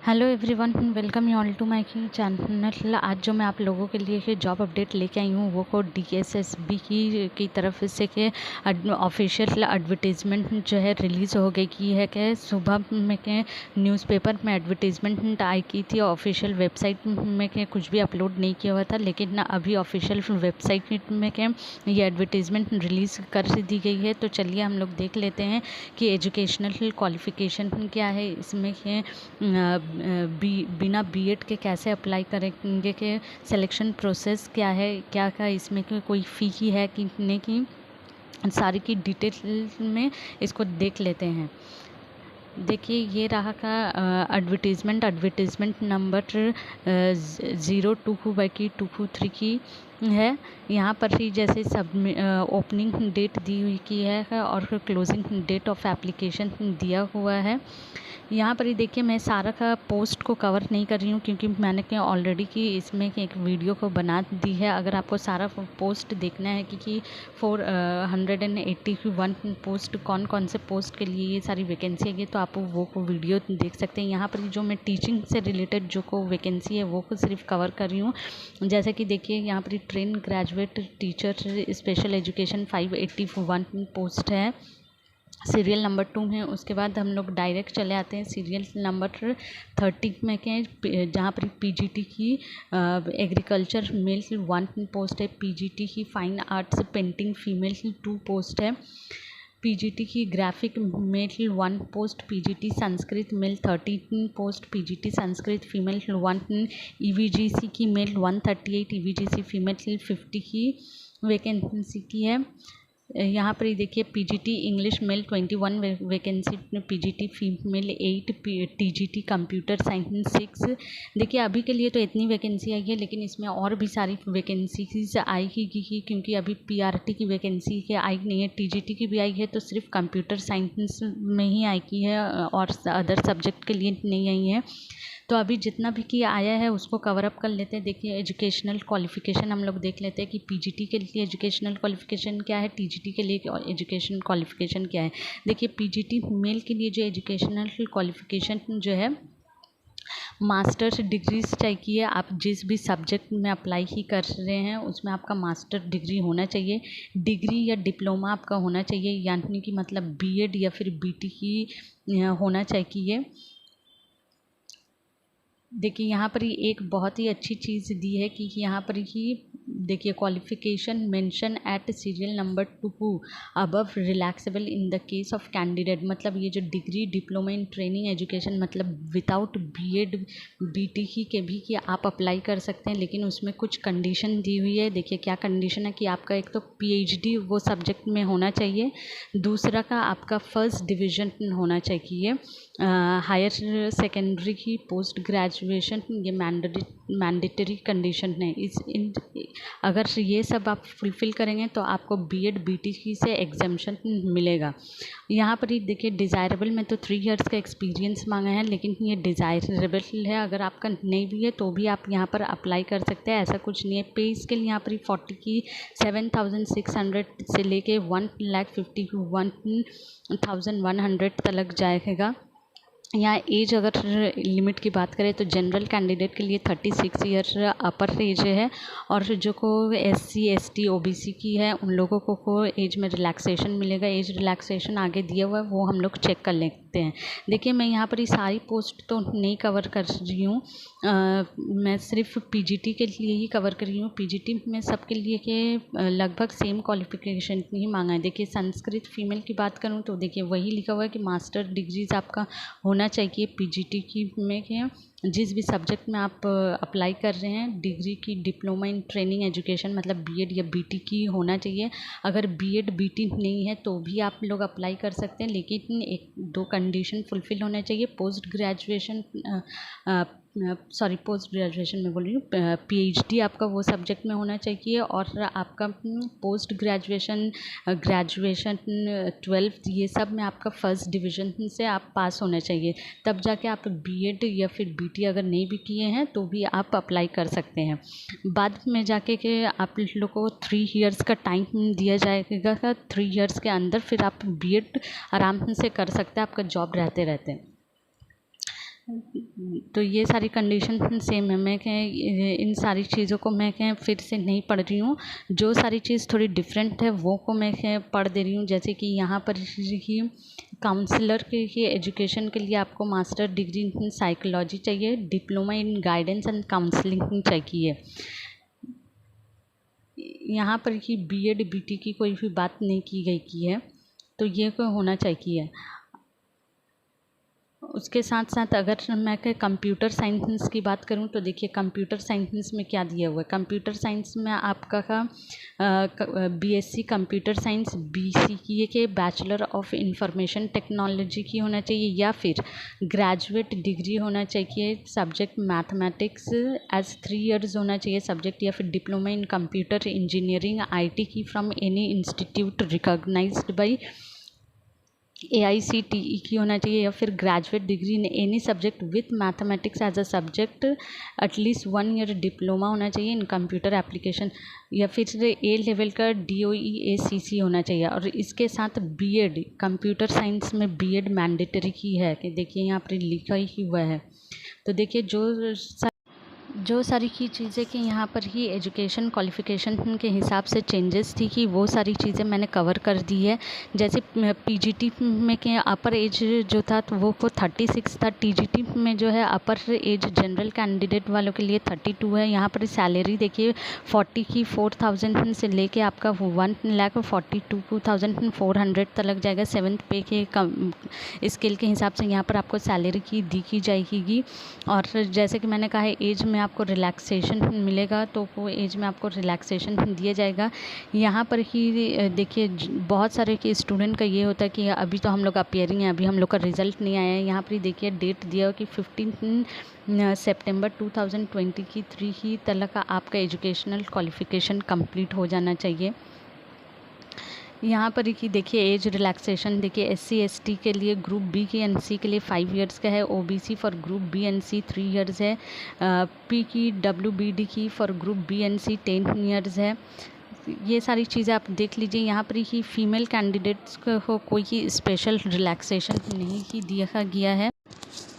Hello everyone, welcome you all to my channel. आज जो मैं आप लोगों के लिए जॉब अपडेट लेके आई हूँ वो DSSB की तरफ से के ऑफिशियल एडवर्टीज़मेंट जो है रिलीज़ हो गई की है कि सुबह में के न्यूज़पेपर में एडवर्टीज़मेंट आई की थी। ऑफिशियल वेबसाइट में के कुछ भी अपलोड नहीं किया हुआ था, लेकिन अभी ऑफिशियल वेबसाइट में के ये एडवर्टीज़मेंट रिलीज़ कर दी गई है। तो चलिए हम लोग देख लेते हैं कि एजुकेशनल क्वालिफ़िकेशन क्या है, इसमें के बिना बीएड के कैसे अप्लाई करेंगे, के सिलेक्शन प्रोसेस क्या है, क्या क्या इसमें कोई फ़ी की है कि नहीं की, सारी की डिटेल में इसको देख लेते हैं। देखिए ये रहा का एडवर्टीज़मेंट नंबर 02/223 की है। यहाँ पर ही जैसे सब ओपनिंग डेट दी हुई की है और क्लोजिंग डेट ऑफ एप्लीकेशन दिया हुआ है। यहाँ पर ही देखिए मैं सारा का पोस्ट को कवर नहीं कर रही हूँ क्योंकि मैंने ऑलरेडी की इसमें एक वीडियो को बना दी है। अगर आपको सारा पोस्ट देखना है कि 481 पोस्ट कौन कौन से पोस्ट के लिए ये सारी वैकेंसी है, तो आप वो वीडियो देख सकते हैं। यहाँ पर जो मैं टीचिंग से रिलेटेड जो को वैकेंसी है वो सिर्फ कवर कर रही हूँ। जैसे कि देखिए यहाँ पर train graduate teacher special education 581 post है, सीरियल नंबर 2 है। उसके बाद हम लोग डायरेक्ट चले आते हैं सीरियल नंबर 30 में के, जहाँ पर पीजीटी की एग्रीकल्चर मेल 1 पोस्ट है, पीजीटी की fine arts painting female 2 post है, पीजीटी की graphic male 1 post, PGT Sanskrit male 13 post, PGT Sanskrit female 1, EVGC की मेल 138, ईवीजीसी फीमेल 50 की वैकेंसी की है। यहाँ पर ही देखिए PGT English male 21 vacancy, PGT female 8, TGT computer science 6। देखिए अभी के लिए तो इतनी वैकेंसी आई है, लेकिन इसमें और भी सारी वैकेंसीज आएगी क्योंकि अभी पीआरटी की वैकेंसी के आई नहीं है। टीजीटी की भी आई है तो सिर्फ कंप्यूटर साइंस में ही आई की है और अदर सब्जेक्ट के लिए नहीं आई है। तो अभी जितना भी कि आया है उसको कवर अप कर लेते हैं। देखिए एजुकेशनल क्वालिफ़िकेशन हम लोग देख लेते हैं कि पीजीटी के लिए एजुकेशनल क्वालिफ़िकेशन क्या है, टीजीटी के लिए एजुकेशनल क्वालिफ़िकेशन क्या है। देखिए पीजीटी मेल के लिए जो एजुकेशनल क्वालिफ़िकेशन जो है, मास्टर्स डिग्रीज चाहिए। आप जिस भी सब्जेक्ट में अप्लाई ही कर रहे हैं उसमें आपका मास्टर डिग्री होना चाहिए, डिग्री या डिप्लोमा आपका होना चाहिए, यानी कि मतलब बीएड या फिर बीटी की होना चाहिए। देखिए यहाँ पर ही एक बहुत ही अच्छी चीज़ दी है कि यहाँ पर ही देखिए qualification mention at serial number 2 above relaxable in the case of candidate. मतलब ये जो degree diploma in training education मतलब विदाउट बीएड बीटी के भी कि आप अप्लाई कर सकते हैं, लेकिन उसमें कुछ कंडीशन दी हुई है। देखिए क्या कंडीशन है कि आपका एक तो पीएचडी वो सब्जेक्ट में होना चाहिए, दूसरा का आपका फर्स्ट डिवीज़न होना चाहिए, हायर सेकेंडरी की पोस्ट ग्रेजुएशन ये मैंडेटरी कंडीशन है। अगर ये सब आप फुलफ़िल करेंगे तो आपको बीएड बीटी से एग्जाम्शन मिलेगा। यहाँ पर ही देखिए डिज़ायरेबल में तो 3 इयर्स का एक्सपीरियंस मांगा है, लेकिन ये डिज़ायरेबल है। अगर आपका नहीं भी है तो भी आप यहाँ पर अप्लाई कर सकते हैं, ऐसा कुछ नहीं है। पे स्केल यहाँ पर 40 की 7,600 से लेके 1,51,100 तक जाएगा। यहाँ एज अगर लिमिट की बात करें तो जनरल कैंडिडेट के लिए 36 ईयर्स अपर एज है, और जो को SC ST OBC की है उन लोगों को एज में रिलैक्सेशन मिलेगा। एज रिलैक्सेशन आगे दिया हुआ है, वो हम लोग चेक कर लेते हैं। देखिए मैं यहाँ पर ये सारी पोस्ट तो नहीं कवर कर रही हूँ, मैं सिर्फ पीजीटी के लिए ही कवर कर रही हूँ। पीजीटी में सबके लिए के लगभग सेम क्वालिफिकेशन ही मांगा है। देखिए संस्कृत फीमेल की बात करूँ तो देखिए वही लिखा हुआ है कि मास्टर डिग्रीज आपका होना चाहिए पीजीटी की में के जिस भी सब्जेक्ट में आप अप्लाई कर रहे हैं। डिग्री की डिप्लोमा इन ट्रेनिंग एजुकेशन मतलब बीएड या बीटी की होना चाहिए। अगर बीएड बीटी नहीं है तो भी आप लोग अप्लाई कर सकते हैं, लेकिन 1-2 कंडीशन फुलफ़िल होना चाहिए। पोस्ट ग्रेजुएशन में बोल रही हूँ, पीएचडी आपका वो सब्जेक्ट में होना चाहिए, और आपका पोस्ट ग्रेजुएशन 12th ये सब में आपका फर्स्ट डिवीज़न से आप पास होना चाहिए। तब जाके आप बीएड या फिर बीटी अगर नहीं भी किए हैं तो भी आप अप्लाई कर सकते हैं। बाद में जाके के आप लोग को 3 इयर्स का टाइम दिया जाएगा। 3 इयर्स के अंदर फिर आप बीएड आराम से कर सकते हैं, आपका जॉब रहते रहते। तो ये सारी कंडीशन सेम है। मैं इन सारी चीज़ों को मैं फिर से नहीं पढ़ रही हूँ। जो सारी चीज़ थोड़ी डिफरेंट है वो को मैं पढ़ दे रही हूँ। जैसे कि यहाँ पर ही काउंसलर के एजुकेशन के लिए आपको मास्टर डिग्री इन साइकोलॉजी चाहिए, diploma in guidance and counselling चाहिए। यहाँ पर ही बीएड बीटी की कोई भी बात नहीं की गई की है, तो ये को होना चाहिए। उसके साथ साथ अगर मैं कंप्यूटर साइंस की बात करूं तो देखिए कंप्यूटर साइंस में क्या दिया हुआ है। कंप्यूटर साइंस में आपका बीएससी कंप्यूटर साइंस बीसीए के बैचलर ऑफ इंफॉर्मेशन टेक्नोलॉजी की होना चाहिए, या फिर ग्रेजुएट डिग्री होना चाहिए सब्जेक्ट मैथमेटिक्स एज 3 इयर्स होना चाहिए सब्जेक्ट, या फिर diploma in computer engineering IT की from any institute recognised by AICTE की होना चाहिए, या फिर graduate degree in any subject with mathematics as a subject, at least 1 year diploma होना चाहिए इन कंप्यूटर एप्लीकेशन, या फिर ए लेवल का DOE ACC होना चाहिए। और इसके साथ बीएड कंप्यूटर साइंस में बीएड मैंडेटरी की है कि देखिए यहाँ पर लिखा ही हुआ है। तो देखिए जो सारी की चीज़ें कि यहाँ पर ही एजुकेशन क्वालिफ़िकेशन के हिसाब से चेंजेस थी कि वो सारी चीज़ें मैंने कवर कर दी है। जैसे पीजीटी में के अपर एज जो था तो वो 36 था। टीजीटी में जो है अपर एज जनरल कैंडिडेट वालों के लिए 32 है। यहाँ पर सैलरी देखिए 44,000 से लेके आपका 1,42,400 तक लग जाएगा। 7th पे के स्केल के हिसाब से यहाँ पर आपको सैलरी की जाएगी। और जैसे कि मैंने कहा है एज में आपको रिलैक्सेशन मिलेगा, तो वो एज में आपको रिलैक्सेशन दिया जाएगा। यहाँ पर ही देखिए बहुत सारे के स्टूडेंट का ये होता है कि अभी तो हम लोग अपियरिंग है, अभी हम लोग का रिज़ल्ट नहीं आया है। यहाँ पर देखिए डेट दिया हो कि 15 सितंबर 2023 ही तक का आपका एजुकेशनल क्वालिफ़िकेशन कंप्लीट हो जाना चाहिए। यहाँ पर ही देखिए एज रिलैक्सेशन देखिए SC ST के लिए ग्रुप बी की NC के लिए 5 इयर्स का है। OBC for group B NC 3 years है। P की WBD की for group B NC 10 years है। ये सारी चीज़ें आप देख लीजिए। यहाँ पर ही फीमेल कैंडिडेट्स को कोई स्पेशल रिलैक्सेशन नहीं ही दिया गया है।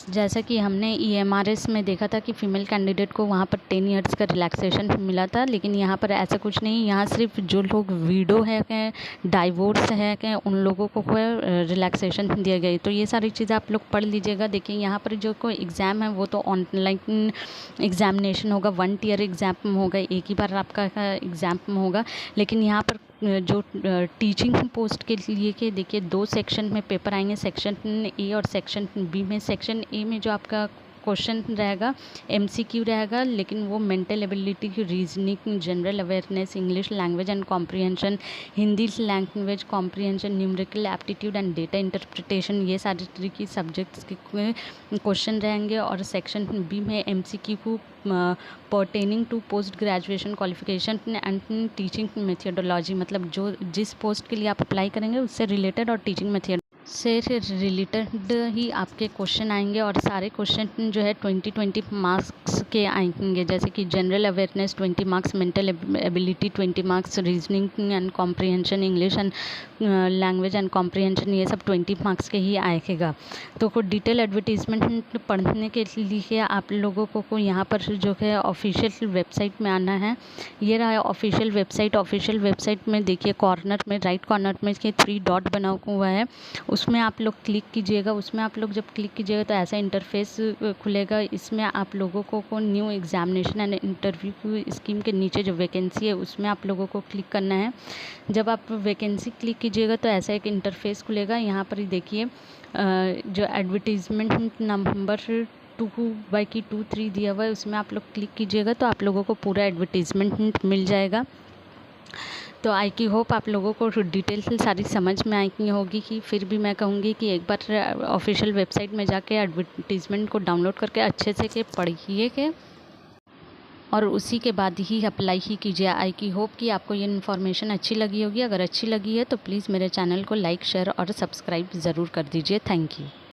जैसा कि हमने EMRS में देखा था कि फ़ीमेल कैंडिडेट को वहाँ पर 10 इयर्स का रिलैक्सेशन मिला था, लेकिन यहाँ पर ऐसा कुछ नहीं। यहाँ सिर्फ जो लोग विडो है, डाइवोर्स है, उन लोगों को रिलैक्सेशन दिया गया। तो ये सारी चीज़ें आप लोग पढ़ लीजिएगा। देखिए यहाँ पर जो कोई एग्ज़ाम है वो तो ऑनलाइन एग्ज़ामिनेशन होगा, 1 ईयर एग्ज़ाम होगा, एक ही बार आपका एग्ज़ाम होगा। लेकिन यहाँ पर जो टीचिंग पोस्ट के लिए के देखिए 2 सेक्शन में पेपर आएंगे, सेक्शन A और सेक्शन B में। सेक्शन A में जो आपका क्वेश्चन रहेगा MCQ रहेगा, लेकिन वो मेंटल एबिलिटी की, reasoning, general awareness, English language and comprehension, Hindi language comprehension, numerical aptitude and data interpretation, ये सारी तरह की सब्जेक्ट्स के क्वेश्चन रहेंगे। और सेक्शन B में MCQ pertaining to post graduation qualification and teaching methodology, मतलब जो जिस पोस्ट के लिए आप अप्लाई करेंगे उससे रिलेटेड और टीचिंग मेथड से रिलेटेड ही आपके क्वेश्चन आएंगे। और सारे क्वेश्चन जो है 20 मार्क्स के आएंगे। जैसे कि general awareness 20 marks, mental ability 20 marks, reasoning and comprehension, English and language and comprehension, ये सब 20 मार्क्स के ही आएगा। तो डिटेल एडवर्टीजमेंट पढ़ने के लिए आप लोगों को यहाँ पर जो है ऑफिशियल वेबसाइट में आना है। ये रहा है ऑफिशियल वेबसाइट। ऑफिशियल वेबसाइट में देखिए कॉर्नर में, राइट कॉर्नर में 3 डॉट बना हुआ है, उसमें आप लोग क्लिक कीजिएगा। उसमें आप लोग जब क्लिक कीजिएगा तो ऐसा इंटरफेस खुलेगा। इसमें आप लोगों को new examination and interview scheme के नीचे जो वैकेंसी है उसमें आप लोगों को क्लिक करना है। जब आप वैकेंसी क्लिक कीजिएगा तो ऐसा एक इंटरफेस खुलेगा। यहाँ पर ही देखिए जो एडवर्टीजमेंट नंबर 2/23 दिया हुआ है उसमें आप लोग क्लिक कीजिएगा तो आप लोगों को पूरा एडवर्टीजमेंट मिल जाएगा। तो आई की होप आप लोगों को डिटेल से सारी समझ में आई होगी। कि फिर भी मैं कहूँगी कि एक बार ऑफिशियल वेबसाइट में जाके एडवर्टीज़मेंट को डाउनलोड करके अच्छे से के पढ़िए के और उसी के बाद ही अप्लाई ही कीजिए। आई की होप कि आपको ये इन्फॉर्मेशन अच्छी लगी होगी। अगर अच्छी लगी है तो प्लीज़ मेरे चैनल को लाइक, शेयर और सब्सक्राइब ज़रूर कर दीजिए। Thank you.